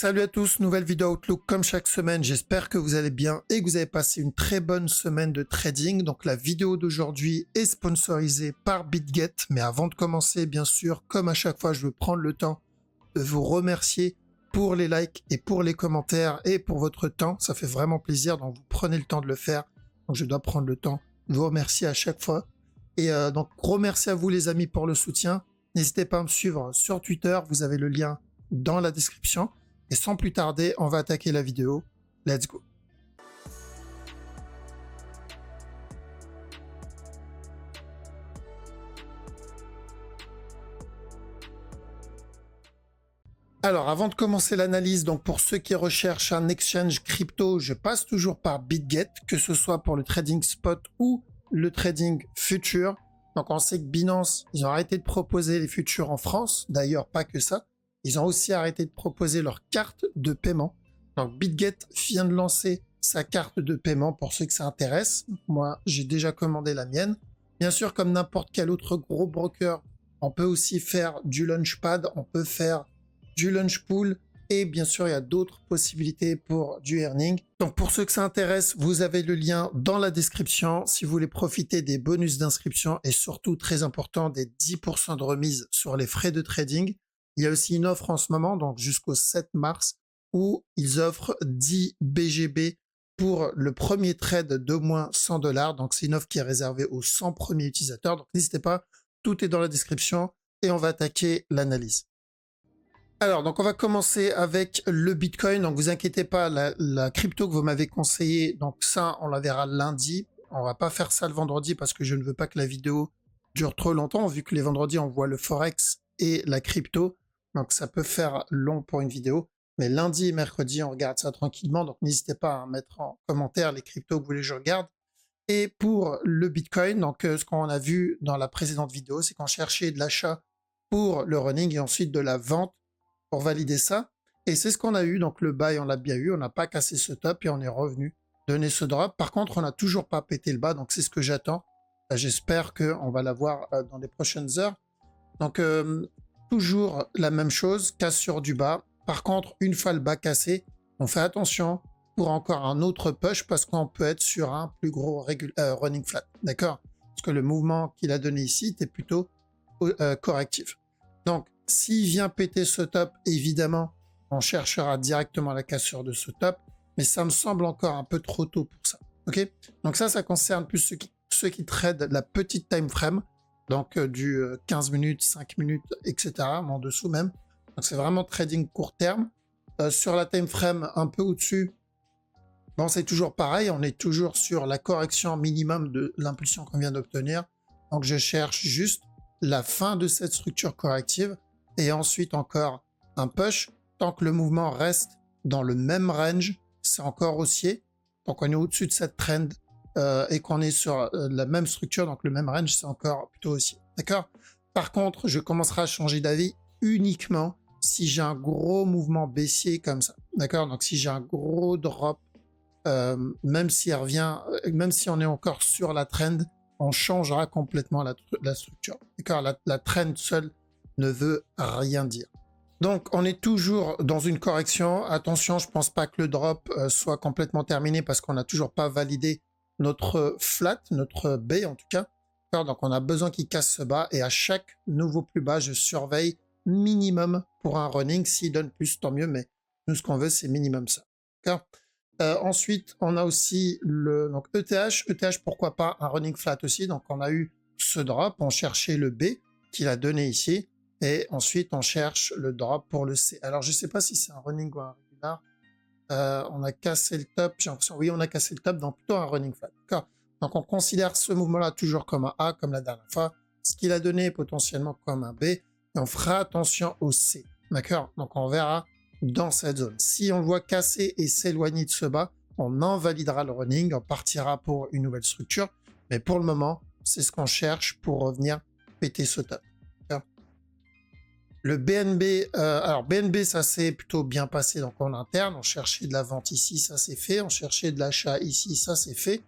Salut à tous, nouvelle vidéo Outlook comme chaque semaine. J'espère que vous allez bien et que vous avez passé une très bonne semaine de trading. Donc la vidéo d'aujourd'hui est sponsorisée par BitGet. Mais avant de commencer, bien sûr, comme à chaque fois, je veux prendre le temps de vous remercier pour les likes et pour les commentaires et pour votre temps. Ça fait vraiment plaisir, donc vous prenez le temps de le faire. Donc je dois prendre le temps de vous remercier à chaque fois. Et donc gros merci à vous les amis pour le soutien. N'hésitez pas à me suivre sur Twitter, vous avez le lien dans la description. Et sans plus tarder, on va attaquer la vidéo. Let's go. Alors, avant de commencer l'analyse, donc pour ceux qui recherchent un exchange crypto, je passe toujours par BitGet, que ce soit pour le trading spot ou le trading future. Donc, on sait que Binance, ils ont arrêté de proposer les futurs en France. D'ailleurs, pas que ça. Ils ont aussi arrêté de proposer leur carte de paiement. Donc BitGet vient de lancer sa carte de paiement pour ceux que ça intéresse. Moi, j'ai déjà commandé la mienne. Bien sûr, comme n'importe quel autre gros broker, on peut aussi faire du Launchpad, on peut faire du Launchpool et bien sûr, il y a d'autres possibilités pour du earning. Donc pour ceux que ça intéresse, vous avez le lien dans la description si vous voulez profiter des bonus d'inscription et surtout, très important, des 10% de remise sur les frais de trading. Il y a aussi une offre en ce moment, donc jusqu'au 7 mars, où ils offrent 10 BGB pour le premier trade d'au moins $100. Donc c'est une offre qui est réservée aux 100 premiers utilisateurs. Donc n'hésitez pas, tout est dans la description et on va attaquer l'analyse. Alors, donc on va commencer avec le Bitcoin. Donc vous inquiétez pas, la crypto que vous m'avez conseillé, donc ça, on la verra lundi. On va pas faire ça le vendredi parce que je ne veux pas que la vidéo dure trop longtemps, vu que les vendredis, on voit le Forex et la crypto. Donc ça peut faire long pour une vidéo. Mais lundi et mercredi, on regarde ça tranquillement. Donc n'hésitez pas à mettre en commentaire les cryptos que vous voulez que je regarde. Et pour le Bitcoin, donc ce qu'on a vu dans la précédente vidéo, c'est qu'on cherchait de l'achat pour le running et ensuite de la vente pour valider ça. Et c'est ce qu'on a eu. Donc le buy, on l'a bien eu. On n'a pas cassé ce top et on est revenu donner ce drop. Par contre, on n'a toujours pas pété le bas. Donc c'est ce que j'attends. J'espère qu'on va l'avoir dans les prochaines heures. Donc toujours la même chose, casse sur du bas. Par contre, une fois le bas cassé, on fait attention pour encore un autre push parce qu'on peut être sur un plus gros running flat. D'accord? Parce que le mouvement qu'il a donné ici était plutôt correctif. Donc, s'il vient péter ce top, évidemment, on cherchera directement la cassure de ce top. Mais ça me semble encore un peu trop tôt pour ça. Ok? Donc ça concerne plus ceux qui tradent la petite time frame. Donc du 15 minutes, 5 minutes, etc. En dessous même. Donc c'est vraiment trading court terme. Sur la time frame un peu au-dessus, bon c'est toujours pareil, on est toujours sur la correction minimum de l'impulsion qu'on vient d'obtenir. Donc je cherche juste la fin de cette structure corrective et ensuite encore un push. Tant que le mouvement reste dans le même range, c'est encore haussier. Donc on est au-dessus de cette trend et qu'on est sur la même structure, donc le même range, c'est encore plutôt haussier. D'accord? Par contre, je commencerai à changer d'avis uniquement si j'ai un gros mouvement baissier comme ça. D'accord? Donc si j'ai un gros drop, même si elle revient, même si on est encore sur la trend, on changera complètement la structure. D'accord? La trend seule ne veut rien dire. Donc, on est toujours dans une correction. Attention, je pense pas que le drop soit complètement terminé parce qu'on n'a toujours pas validé notre flat, notre B en tout cas. Donc, on a besoin qu'il casse ce bas et à chaque nouveau plus bas, je surveille minimum pour un running. S'il donne plus, tant mieux, mais nous, ce qu'on veut, c'est minimum ça. Ensuite, on a aussi le donc ETH. ETH, pourquoi pas un running flat aussi. Donc, on a eu ce drop, on cherchait le B qu'il a donné ici. Et ensuite, on cherche le drop pour le C. Alors, je ne sais pas si c'est un running ou un regular. On a cassé le top. J'ai l'impression, oui, on a cassé le top, donc plutôt un running flat. D'accord. Donc, on considère ce mouvement-là toujours comme un A, comme la dernière fois. Ce qu'il a donné potentiellement comme un B. Et on fera attention au C. D'accord. Donc, on verra dans cette zone. Si on le voit casser et s'éloigner de ce bas, on invalidera le running. On partira pour une nouvelle structure. Mais pour le moment, c'est ce qu'on cherche pour revenir péter ce top. Le BNB, alors BNB, ça s'est plutôt bien passé donc en interne. On cherchait de la vente ici, ça c'est fait. On cherchait de l'achat ici, ça c'est fait.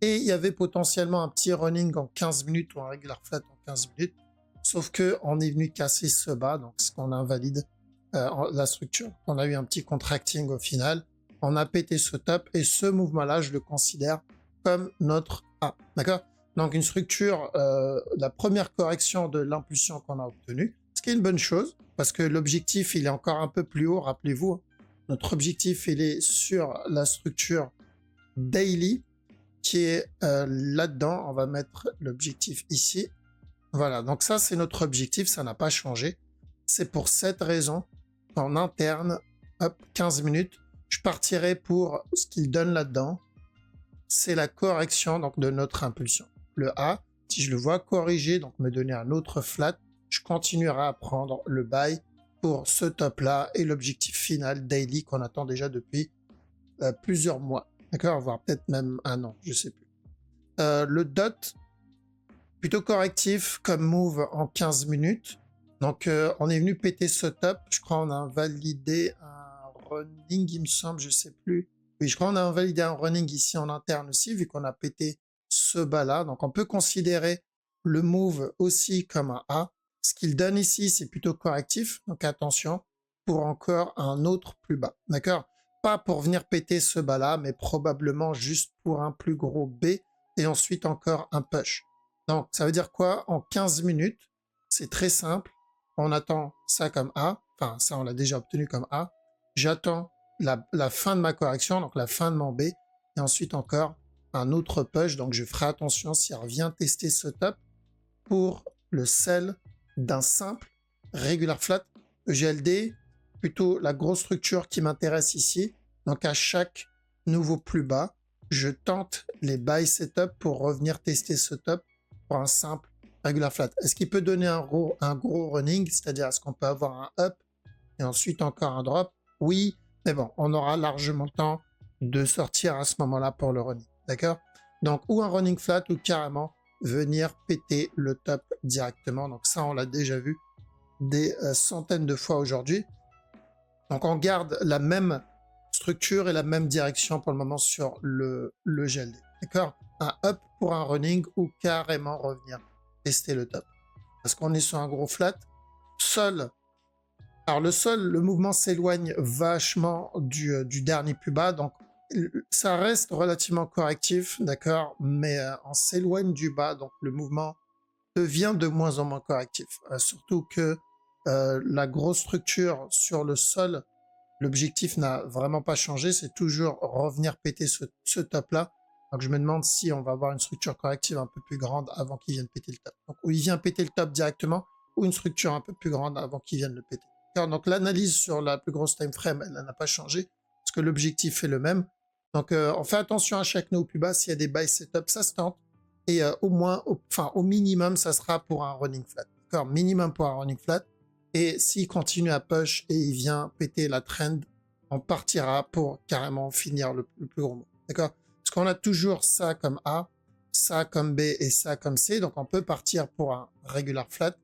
Et il y avait potentiellement un petit running en 15 minutes ou un regular flat en 15 minutes. Sauf que on est venu casser ce bas, donc ce qu'on invalide la structure. On a eu un petit contracting au final. On a pété ce top et ce mouvement-là, je le considère comme notre A. D'accord? Donc une structure, la première correction de l'impulsion qu'on a obtenue, ce qui est une bonne chose, parce que l'objectif, il est encore un peu plus haut, rappelez-vous. Notre objectif, il est sur la structure daily, qui est là-dedans. On va mettre l'objectif ici. Voilà, donc ça, c'est notre objectif, ça n'a pas changé. C'est pour cette raison, en interne, hop, 15 minutes, je partirai pour ce qu'il donne là-dedans. C'est la correction donc de notre impulsion. Le A, si je le vois corriger, donc me donner un autre flat, je continuerai à prendre le buy pour ce top-là et l'objectif final daily qu'on attend déjà depuis plusieurs mois. D'accord, voire peut-être même un an, je sais plus. Le dot, plutôt correctif comme move en 15 minutes. Donc, on est venu péter ce top. Je crois qu'on a validé un running, il me semble, je sais plus. Oui, je crois qu'on a validé un running ici en interne aussi, vu qu'on a pété ce bas-là. Donc, on peut considérer le move aussi comme un A. Ce qu'il donne ici, c'est plutôt correctif. Donc, attention pour encore un autre plus bas. D'accord? Pas pour venir péter ce bas-là, mais probablement juste pour un plus gros B et ensuite encore un push. Donc, ça veut dire quoi? En 15 minutes, c'est très simple. On attend ça comme A. Enfin, ça, on l'a déjà obtenu comme A. J'attends la fin de ma correction, donc la fin de mon B. Et ensuite encore un autre push. Donc, je ferai attention s'il revient tester ce top pour le sell d'un simple regular flat EGLD. Plutôt la grosse structure qui m'intéresse ici. Donc, à chaque nouveau plus bas, je tente les buy setup pour revenir tester ce top pour un simple regular flat. Est-ce qu'il peut donner un gros running, c'est-à-dire est-ce qu'on peut avoir un up et ensuite encore un drop? Oui, mais bon, on aura largement le temps de sortir à ce moment-là pour le running. D'accord? Donc, ou un running flat ou carrément venir péter le top directement. Donc ça, on l'a déjà vu des centaines de fois aujourd'hui. Donc on garde la même structure et la même direction pour le moment sur le GLD. D'accord? Un up pour un running ou carrément revenir tester le top. Parce qu'on est sur un gros flat. Sol. Alors le sol, le mouvement s'éloigne vachement du dernier plus bas. Donc ça reste relativement correctif, d'accord? Mais on s'éloigne du bas. Donc le mouvement devient de moins en moins correctif. Surtout que la grosse structure sur le sol, l'objectif n'a vraiment pas changé. C'est toujours revenir péter ce top-là. Donc je me demande si on va avoir une structure corrective un peu plus grande avant qu'il vienne péter le top. Donc ou il vient péter le top directement, ou une structure un peu plus grande avant qu'il vienne le péter. Donc l'analyse sur la plus grosse time frame, elle n'a pas changé, parce que l'objectif est le même. Donc on fait attention à chaque nœud plus bas, s'il y a des buy setup, ça se tente. Et au minimum, ça sera pour un running flat. D'accord, minimum pour un running flat. Et s'il continue à push et il vient péter la trend, on partira pour carrément finir le plus gros mot. D'accord? Parce qu'on a toujours ça comme A, ça comme B et ça comme C. Donc on peut partir pour un regular flat.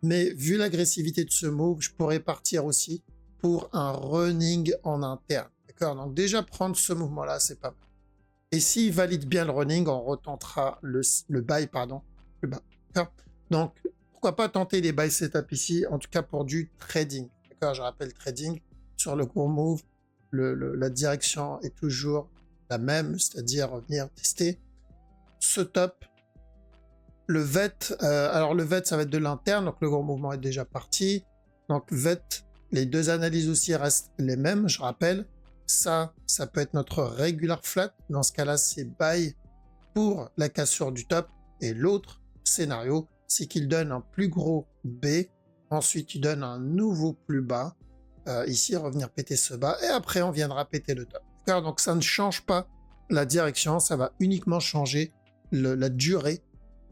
Mais vu l'agressivité de ce move, je pourrais partir aussi pour un running en interne. D'accord? Donc déjà prendre ce mouvement-là, c'est pas mal. Et s'il valide bien le running, on retentera le buy, plus bas. D'accord? Donc pourquoi pas tenter des buy setup ici, en tout cas pour du trading. D'accord? Je rappelle trading sur le gros move, la direction est toujours la même, c'est-à-dire venir tester ce top. Le VET, alors le VET, ça va être de l'interne, donc le gros mouvement est déjà parti. Donc VET, les deux analyses aussi restent les mêmes, je rappelle. Ça peut être notre regular flat. Dans ce cas-là, c'est buy pour la cassure du top. Et l'autre scénario, c'est qu'il donne un plus gros B. Ensuite, il donne un nouveau plus bas. Ici, revenir péter ce bas. Et après, on viendra péter le top. D'accord? Donc, ça ne change pas la direction. Ça va uniquement changer la durée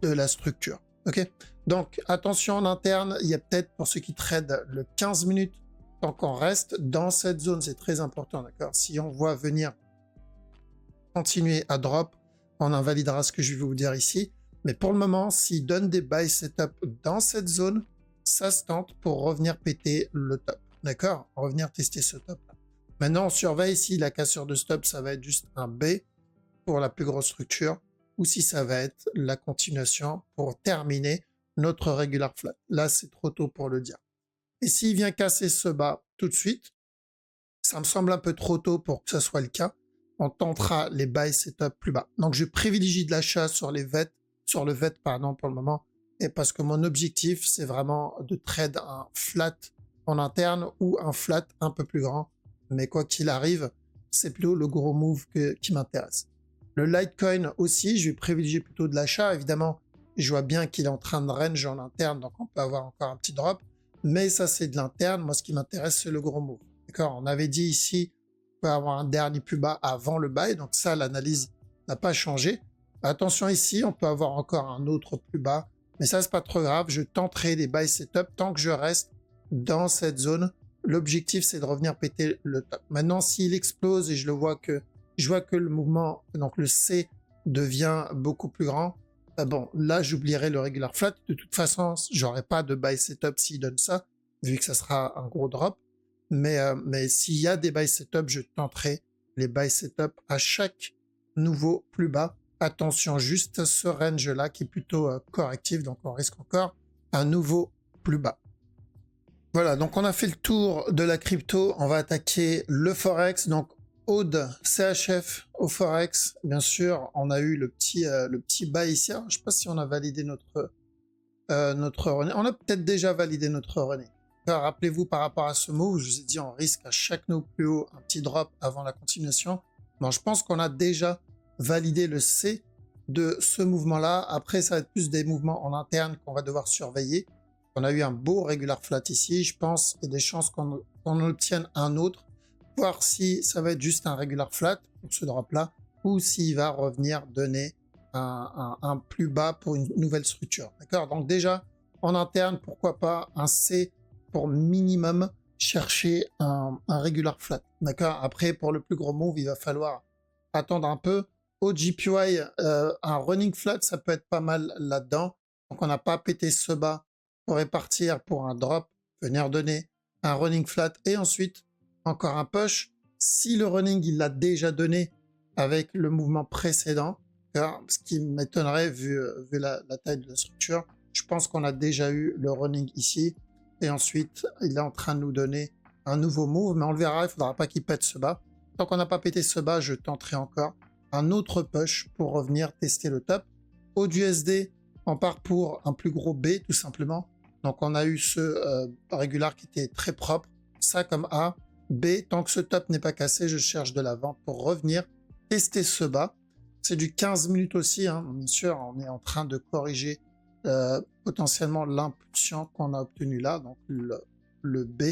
de la structure. Ok? Donc, attention en interne. Il y a peut-être, pour ceux qui tradent, le 15 minutes. Tant qu'on reste dans cette zone, c'est très important. D'accord? Si on voit venir continuer à drop, on invalidera ce que je vais vous dire ici. Mais pour le moment, s'il donne des buy setup dans cette zone, ça se tente pour revenir péter le top. D'accord? Revenir tester ce top là. Maintenant, on surveille si la cassure de stop, ça va être juste un B pour la plus grosse structure, ou si ça va être la continuation pour terminer notre regular flat. Là, c'est trop tôt pour le dire. Et s'il vient casser ce bas tout de suite, ça me semble un peu trop tôt pour que ce soit le cas. On tentera les buy setup plus bas. Donc je privilégie de l'achat sur les VET, sur le VET pardon pour le moment, et parce que mon objectif c'est vraiment de trade un flat en interne ou un flat un peu plus grand. Mais quoi qu'il arrive, c'est plutôt le gros move qui m'intéresse. Le Litecoin aussi, je vais privilégier plutôt de l'achat. Évidemment, je vois bien qu'il est en train de range en interne, donc on peut avoir encore un petit drop. Mais ça, c'est de l'interne. Moi, ce qui m'intéresse, c'est le gros move. D'accord? On avait dit ici, on peut avoir un dernier plus bas avant le buy. Donc ça, l'analyse n'a pas changé. Attention ici, on peut avoir encore un autre plus bas. Mais ça, c'est pas trop grave. Je tenterai des buy setup tant que je reste dans cette zone. L'objectif, c'est de revenir péter le top. Maintenant, s'il explose et je vois que le mouvement, donc le C, devient beaucoup plus grand, bon, là, j'oublierai le regular flat. De toute façon, j'aurai pas de buy setup s'il donne ça, vu que ça sera un gros drop. Mais s'il y a des buy setup, je tenterai les buy setup à chaque nouveau plus bas. Attention, juste ce range-là qui est plutôt correctif, donc on risque encore un nouveau plus bas. Voilà, donc on a fait le tour de la crypto. On va attaquer le Forex. Donc, Aude, CHF au Forex. Bien sûr, on a eu le petit buy ici. Alors, je ne sais pas si on a validé notre running. On a peut-être déjà validé notre running. Rappelez-vous par rapport à ce move, je vous ai dit on risque à chaque move plus haut un petit drop avant la continuation. Bon, je pense qu'on a déjà validé le C de ce mouvement-là. Après, ça va être plus des mouvements en interne qu'on va devoir surveiller. On a eu un beau regular flat ici, je pense, et des chances qu'on obtienne un autre, voir si ça va être juste un regular flat pour ce drop-là, ou s'il va revenir donner un plus bas pour une nouvelle structure. D'accord? Donc déjà, en interne, pourquoi pas un C pour minimum chercher un regular flat. D'accord? Après, pour le plus gros move, il va falloir attendre un peu. Au GPY, un running flat, ça peut être pas mal là-dedans. Donc on n'a pas pété ce bas pour répartir pour un drop, venir donner un running flat et ensuite encore un push. Si le running, il l'a déjà donné avec le mouvement précédent, ce qui m'étonnerait vu la taille de la structure, je pense qu'on a déjà eu le running ici. Et ensuite, il est en train de nous donner un nouveau move, mais on le verra, il ne faudra pas qu'il pète ce bas. Tant qu'on n'a pas pété ce bas, je tenterai encore un autre push pour revenir tester le top. Au USD, on part pour un plus gros B, tout simplement. Donc, on a eu ce régular qui était très propre. Ça comme A. B, tant que ce top n'est pas cassé, je cherche de la vente pour revenir tester ce bas. C'est du 15 minutes aussi, hein. Bien sûr, on est en train de corriger potentiellement l'impulsion qu'on a obtenue là, donc le B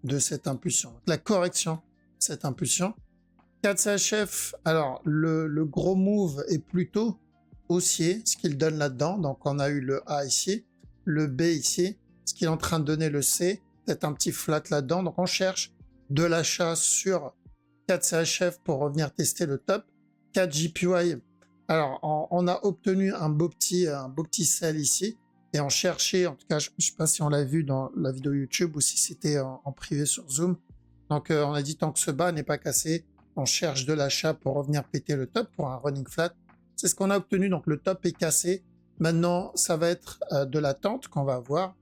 de cette impulsion. Donc, la correction de cette impulsion. 4 CHF, alors le gros move est plutôt haussier, ce qu'il donne là-dedans. Donc on a eu le A ici, le B ici, ce qu'il est en train de donner le C, peut-être un petit flat là-dedans. Donc on cherche de l'achat sur 4 CHF pour revenir tester le top. 4 JPY, alors on a obtenu un beau petit sell ici et on cherchait, en tout cas je ne sais pas si on l'a vu dans la vidéo YouTube ou si c'était en privé sur Zoom. Donc on a dit tant que ce bas n'est pas cassé, on cherche de l'achat pour revenir péter le top pour un running flat. C'est ce qu'on a obtenu, donc le top est cassé. Maintenant, ça va être de l'attente qu'on va avoir.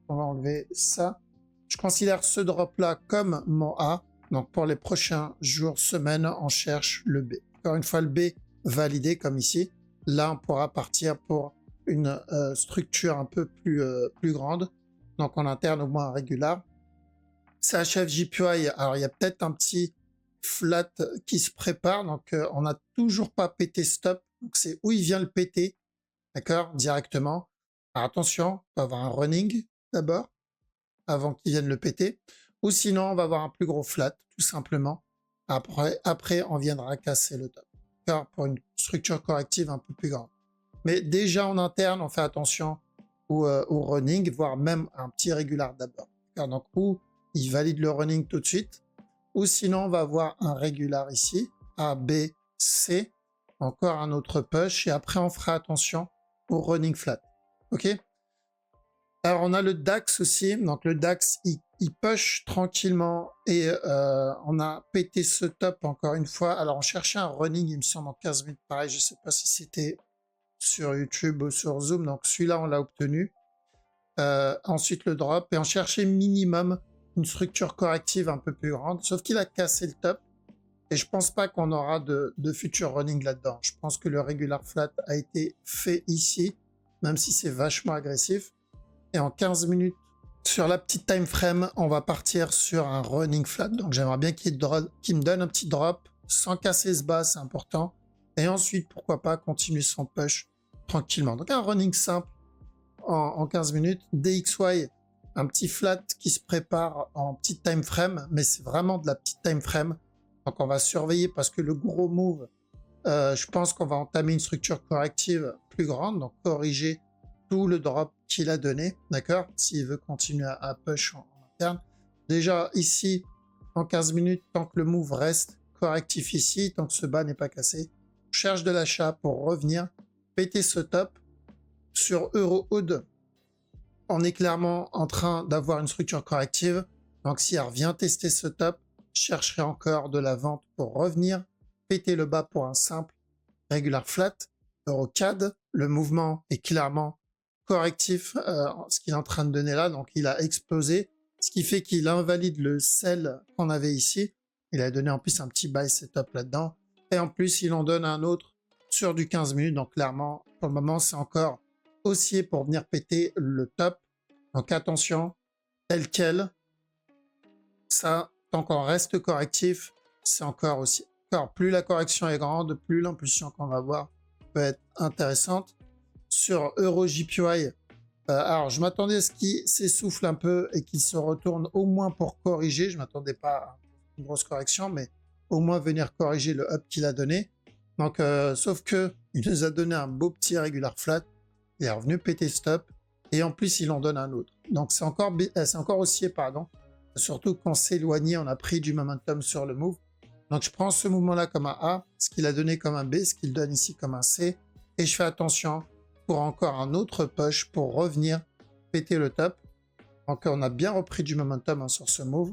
On va enlever ça. Je considère ce drop-là comme mon A. Donc pour les prochains jours, semaines, on cherche le B. Encore une fois, le B validé comme ici. Là, on pourra partir pour une structure un peu plus grande. Donc en interne, au moins un régular. CHF JPY, alors il y a peut-être un petit flat qui se prépare. Donc on n'a toujours pas pété stop. Donc c'est où il vient le péter. D'accord? Directement. Alors attention, on va avoir un running d'abord avant qu'il vienne le péter. Ou sinon, on va avoir un plus gros flat, tout simplement. Après on viendra casser le top. D'accord? Pour une structure corrective un peu plus grande. Mais déjà en interne, on fait attention au running, voire même un petit régular d'abord. Donc, ou il valide le running tout de suite, ou sinon, on va avoir un régular ici, A, B, C, encore un autre push, et après, on fera attention au running flat. OK? Alors, on a le DAX aussi. Donc, le DAX, il push tranquillement, et on a pété ce top encore une fois. Alors, on cherchait un running, il me semble, en 15 minutes. Pareil, je ne sais pas si c'était sur YouTube ou sur Zoom. Donc celui-là, on l'a obtenu. ensuite le drop, et on cherchait minimum une structure corrective un peu plus grande, sauf qu'il a cassé le top, et je pense pas qu'on aura de future running là-dedans. Je pense que le regular flat a été fait ici, même si c'est vachement agressif, et en 15 minutes, sur la petite time frame, on va partir sur un running flat, donc j'aimerais bien qu'il me donne un petit drop, sans casser ce bas, c'est important, et ensuite, pourquoi pas, continuer son push tranquillement. Donc un running simple, en 15 minutes. DXY, un petit flat qui se prépare en petite time frame, mais c'est vraiment de la petite time frame. Donc on va surveiller parce que le gros move, je pense qu'on va entamer une structure corrective plus grande, donc corriger tout le drop qu'il a donné, d'accord, s'il veut continuer à push en interne. Déjà ici, en 15 minutes, tant que le move reste correctif ici, tant que ce bas n'est pas cassé, on cherche de l'achat pour revenir, péter ce top. Sur EuroHood, on est clairement en train d'avoir une structure corrective. Donc si elle revient tester ce top, je chercherai encore de la vente pour revenir, péter le bas pour un simple regular flat. EuroCAD, le mouvement est clairement correctif, ce qu'il est en train de donner là. Donc il a explosé, ce qui fait qu'il invalide le sell qu'on avait ici. Il a donné en plus un petit buy setup là-dedans. Et en plus, il en donne un autre sur du 15 minutes. Donc clairement, pour le moment, c'est encore haussier pour venir péter le top. Donc attention, tel quel, ça, tant qu'on reste correctif, c'est encore aussi. Encore, plus la correction est grande, plus l'impulsion qu'on va avoir peut être intéressante. Sur EuroJPY, alors je m'attendais à ce qu'il s'essouffle un peu et qu'il se retourne au moins pour corriger. Je m'attendais pas à une grosse correction, mais au moins venir corriger le up qu'il a donné. Donc, sauf que il nous a donné un beau petit regular flat. Il est revenu péter stop et en plus il en donne un autre. Donc c'est encore haussier, pardon. Surtout qu'on s'éloignait, on a pris du momentum sur le move. Donc je prends ce mouvement-là comme un A, ce qu'il a donné comme un B, ce qu'il donne ici comme un C, et je fais attention pour encore un autre push pour revenir péter le top. Donc on a bien repris du momentum sur ce move.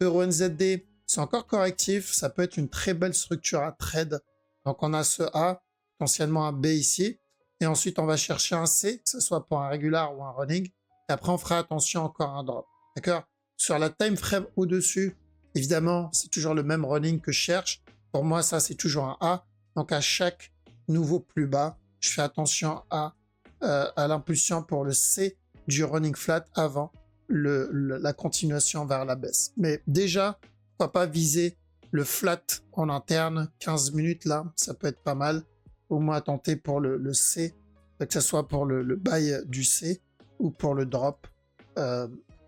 EuroNZD, c'est encore correctif, ça peut être une très belle structure à trade. Donc on a ce A, potentiellement un B ici. Et ensuite, on va chercher un C, que ce soit pour un régular ou un running. Et après, on fera attention encore à un drop. D'accord? Sur la time frame au-dessus, évidemment, c'est toujours le même running que je cherche. Pour moi, ça, c'est toujours un A. Donc, à chaque nouveau plus bas, je fais attention à l'impulsion pour le C du running flat avant la continuation vers la baisse. Mais déjà, pourquoi pas viser le flat en interne, 15 minutes là, ça peut être pas mal. Au moins tenter pour le C, que ce soit pour le buy du C ou pour le drop,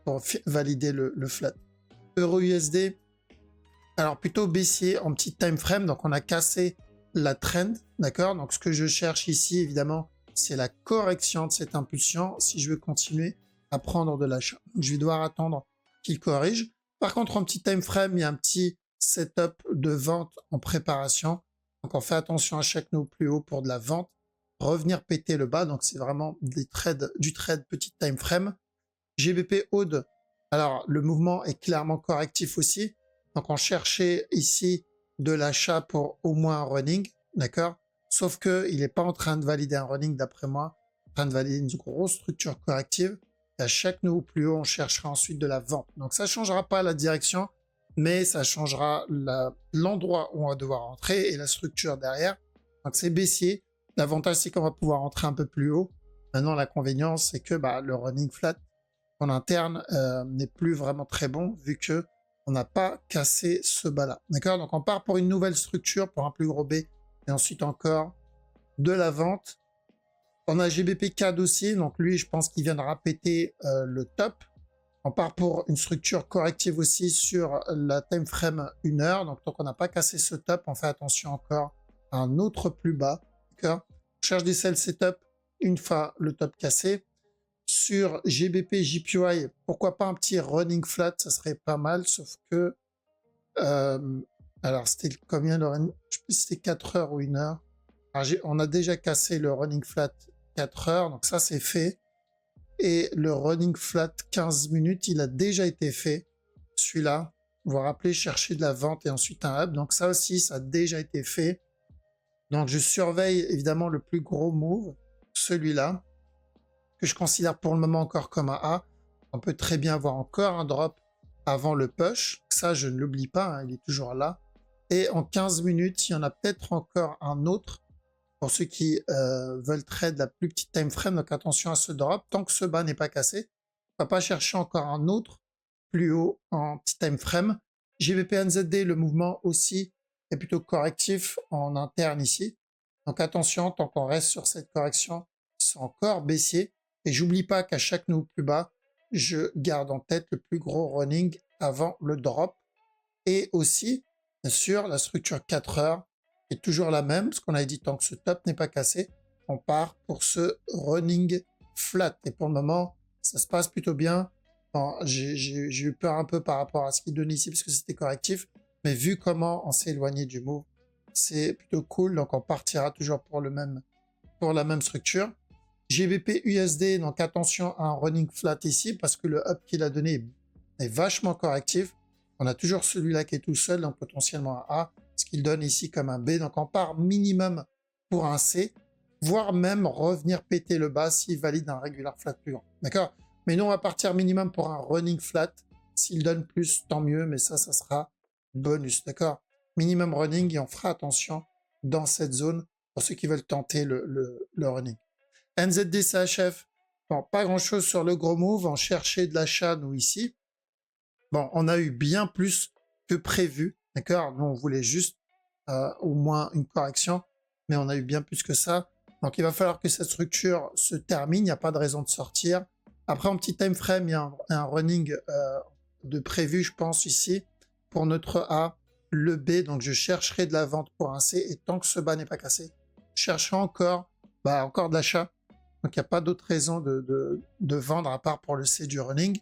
pour valider le flat. EURUSD, alors plutôt baissier en petite time frame, donc on a cassé la trend, d'accord. Donc ce que je cherche ici, évidemment, c'est la correction de cette impulsion si je veux continuer à prendre de l'achat. Je vais devoir attendre qu'il corrige. Par contre, en petit time frame, il y a un petit setup de vente en préparation. Donc on fait attention à chaque nœud plus haut pour de la vente, revenir péter le bas, donc c'est vraiment du trade petite time frame. GBP Aude, alors le mouvement est clairement correctif aussi, donc on cherchait ici de l'achat pour au moins un running, d'accord, sauf que il n'est pas en train de valider un running d'après moi, en train de valider une grosse structure corrective, et à chaque nœud plus haut, on cherchera ensuite de la vente. Donc ça ne changera pas la direction, mais ça changera l'endroit où on va devoir rentrer et la structure derrière. Donc c'est baissier. L'avantage, c'est qu'on va pouvoir rentrer un peu plus haut. Maintenant, l'inconvénient, c'est que le running flat en interne n'est plus vraiment très bon vu que on n'a pas cassé ce bas-là. D'accord? Donc on part pour une nouvelle structure, pour un plus gros B, et ensuite encore de la vente. On a GBP CAD aussi, donc lui, je pense qu'il viendra péter le top. On part pour une structure corrective aussi sur la time frame 1 heure. Donc, tant qu'on n'a pas cassé ce top, on fait attention encore à un autre plus bas. D'accord? On cherche des sell setup une fois le top cassé. Sur GBP JPY, pourquoi pas un petit running flat, ça serait pas mal, sauf que alors c'était combien le running? Je sais plus si c'était 4 heures ou 1 heure. Alors, on a déjà cassé le running flat 4 heures, donc ça c'est fait. Et le running flat 15 minutes, il a déjà été fait. Celui-là, vous vous rappelez, chercher de la vente et ensuite un up. Donc ça aussi, ça a déjà été fait. Donc je surveille évidemment le plus gros move, celui-là. que je considère pour le moment encore comme un A. On peut très bien avoir encore un drop avant le push. Ça, je ne l'oublie pas, hein, il est toujours là. Et en 15 minutes, il y en a peut-être encore un autre pour ceux qui veulent trade la plus petite time frame. Donc attention à ce drop. Tant que ce bas n'est pas cassé, on va pas chercher encore un autre plus haut en petit time frame. GBP NZD, le mouvement aussi est plutôt correctif en interne ici. Donc attention, tant qu'on reste sur cette correction, c'est encore baissier. Et j'oublie pas qu'à chaque nouveau plus bas, je garde en tête le plus gros running avant le drop. Et aussi, bien sûr, la structure 4 heures est toujours la même, parce qu'on avait dit tant que ce top n'est pas cassé, on part pour ce running flat. Et pour le moment, ça se passe plutôt bien. Bon, j'ai eu peur un peu par rapport à ce qu'il donnait ici, parce que c'était correctif. Mais vu comment on s'est éloigné du move, c'est plutôt cool. Donc on partira toujours pour la même structure. GBP USD, donc attention à un running flat ici, parce que le up qu'il a donné est vachement correctif. On a toujours celui-là qui est tout seul, donc potentiellement un A, ce qu'il donne ici comme un B. Donc on part minimum pour un C, voire même revenir péter le bas s'il valide un regular flat plus grand. D'accord? Mais nous, on va partir minimum pour un running flat. S'il donne plus, tant mieux, mais ça sera bonus. D'accord? Minimum running et on fera attention dans cette zone pour ceux qui veulent tenter le running. NZD CHF, bon, pas grand-chose sur le gros move. On cherchait de l'achat, nous, ici. Bon, on a eu bien plus que prévu, d'accord? Nous, on voulait juste au moins une correction, mais on a eu bien plus que ça. Donc, il va falloir que cette structure se termine. Il n'y a pas de raison de sortir. Après, en petit time frame, il y a un running de prévu, je pense, ici, pour notre A, le B. Donc, je chercherai de la vente pour un C. Et tant que ce bas n'est pas cassé, je chercherai encore de l'achat. Donc, il n'y a pas d'autre raison de vendre à part pour le C du running.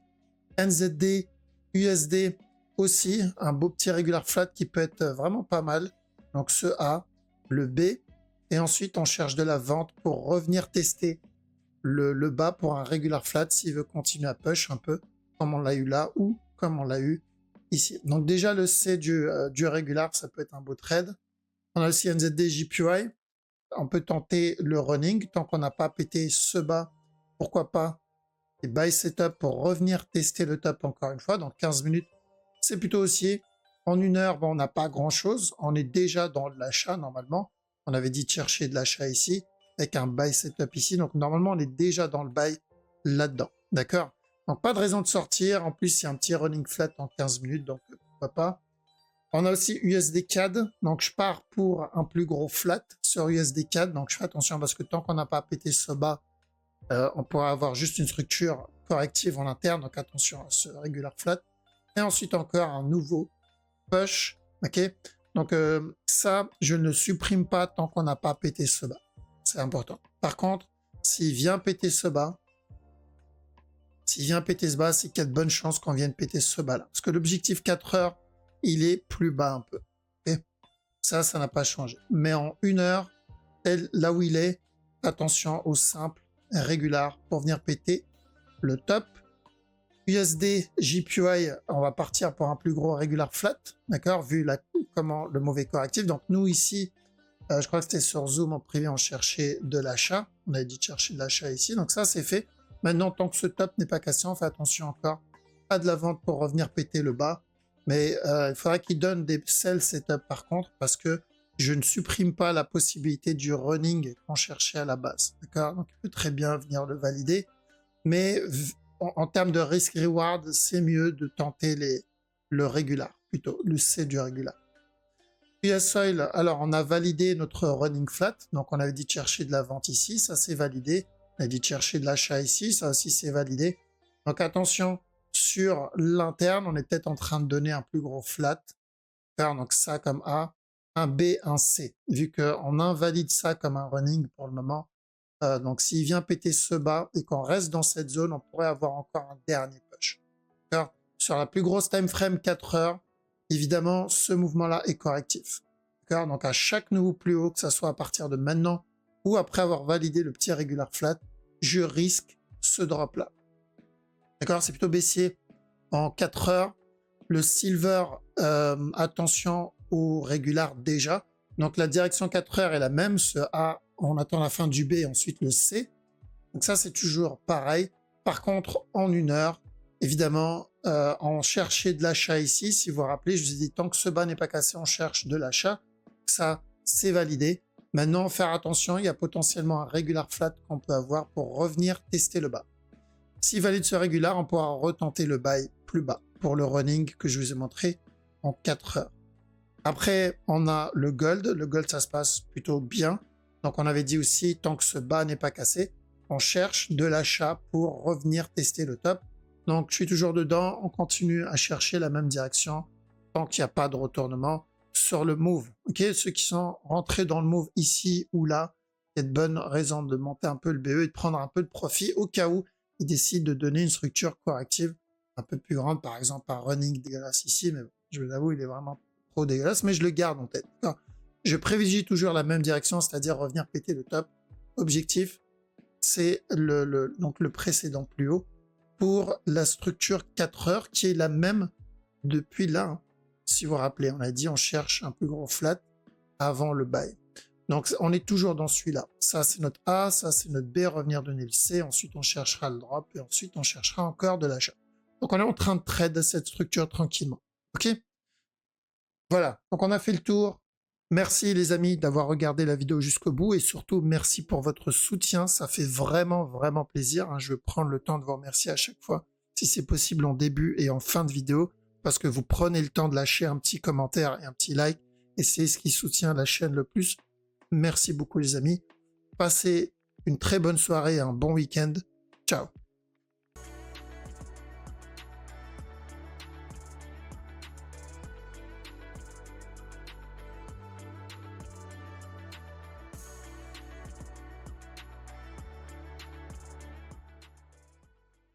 NZD, USD aussi, un beau petit regular flat qui peut être vraiment pas mal. Donc ce A, le B, et ensuite on cherche de la vente pour revenir tester le bas pour un regular flat s'il veut continuer à push un peu comme on l'a eu là ou comme on l'a eu ici. Donc déjà le C du regular, ça peut être un beau trade. On a aussi NZD, JPY. On peut tenter le running tant qu'on n'a pas pété ce bas. Pourquoi pas et buy setup pour revenir tester le top encore une fois. Dans 15 minutes, c'est plutôt haussier. En une heure, bon, on n'a pas grand-chose. On est déjà dans l'achat normalement. On avait dit de chercher de l'achat ici avec un buy setup ici. Donc normalement, on est déjà dans le buy là-dedans. D'accord? Donc pas de raison de sortir. En plus, il y a un petit running flat en 15 minutes. Donc pourquoi pas. On a aussi USD CAD. Donc je pars pour un plus gros flat sur USD CAD. Donc je fais attention parce que tant qu'on n'a pas pété ce bas, on pourra avoir juste une structure corrective en interne, donc attention à ce regular flat. Et ensuite encore un nouveau push, ok? Donc ça, je ne supprime pas tant qu'on n'a pas pété ce bas. C'est important. Par contre, s'il vient péter ce bas, c'est qu'il y a de bonnes chances qu'on vienne péter ce bas-là. Parce que l'objectif 4 heures, il est plus bas un peu. Okay, ça n'a pas changé. Mais en 1 heure, là où il est, attention au simple régular pour venir péter le top. USD, JPY, on va partir pour un plus gros régular flat, d'accord, vu comment le mauvais correctif. Donc nous ici, je crois que c'était sur Zoom en privé, on cherchait de l'achat. On avait dit de chercher de l'achat ici, donc ça c'est fait. Maintenant, tant que ce top n'est pas cassé, on fait attention encore à de la vente pour revenir péter le bas. Mais il faudra qu'il donne des sell setup par contre, parce que je ne supprime pas la possibilité du running qu'on cherchait à la base. D'accord? Donc, il peut très bien venir le valider. Mais en termes de risk-reward, c'est mieux de tenter le régular, plutôt, le C du régular. US Oil, alors on a validé notre running flat. Donc, on avait dit de chercher de la vente ici. Ça, c'est validé. On a dit de chercher de l'achat ici. Ça aussi, c'est validé. Donc, attention, sur l'interne, on est peut-être en train de donner un plus gros flat. Donc, ça comme A. Un B, un C, vu qu'on invalide ça comme un running pour le moment. Donc, s'il vient péter ce bas et qu'on reste dans cette zone, on pourrait avoir encore un dernier push. Sur la plus grosse time frame 4 heures, évidemment, ce mouvement-là est correctif. Donc, à chaque nouveau plus haut, que ce soit à partir de maintenant ou après avoir validé le petit regular flat, je risque ce drop-là. D'accord, c'est plutôt baissier en 4 heures. Le silver, attention au régular déjà. Donc la direction 4 heures est la même. Ce A, on attend la fin du B et ensuite le C. Donc ça, c'est toujours pareil. Par contre, en 1 heure, évidemment, on cherchait de l'achat ici. Si vous vous rappelez, je vous ai dit, tant que ce bas n'est pas cassé, on cherche de l'achat. Ça, c'est validé. Maintenant, faire attention, il y a potentiellement un regular flat qu'on peut avoir pour revenir tester le bas. S'il valide ce regular, on pourra retenter le buy plus bas pour le running que je vous ai montré en 4 heures. Après, on a le gold. Le gold, ça se passe plutôt bien. Donc, on avait dit aussi, tant que ce bas n'est pas cassé, on cherche de l'achat pour revenir tester le top. Donc, je suis toujours dedans. On continue à chercher la même direction tant qu'il n'y a pas de retournement sur le move. Ok, ceux qui sont rentrés dans le move ici ou là, il y a de bonnes raisons de monter un peu le BE et de prendre un peu de profit au cas où ils décident de donner une structure corrective un peu plus grande, par exemple un running dégueulasse ici, mais bon, je vous avoue, il est vraiment trop dégueulasse, mais je le garde en tête. Alors, je privilégie toujours la même direction, c'est-à-dire revenir péter le top. Objectif, c'est donc le précédent plus haut pour la structure 4 heures qui est la même depuis là. Hein. Si vous vous rappelez, on a dit on cherche un plus gros flat avant le buy. Donc on est toujours dans celui-là. Ça c'est notre A, ça c'est notre B, revenir donner le C, ensuite on cherchera le drop et ensuite on cherchera encore de l'achat. Donc on est en train de trade cette structure tranquillement. Ok? Voilà, donc on a fait le tour. Merci les amis d'avoir regardé la vidéo jusqu'au bout et surtout merci pour votre soutien, ça fait vraiment plaisir. Hein. Je vais prendre le temps de vous remercier à chaque fois, si c'est possible en début et en fin de vidéo, parce que vous prenez le temps de lâcher un petit commentaire et un petit like et c'est ce qui soutient la chaîne le plus. Merci beaucoup les amis. Passez une très bonne soirée et un bon week-end. Ciao.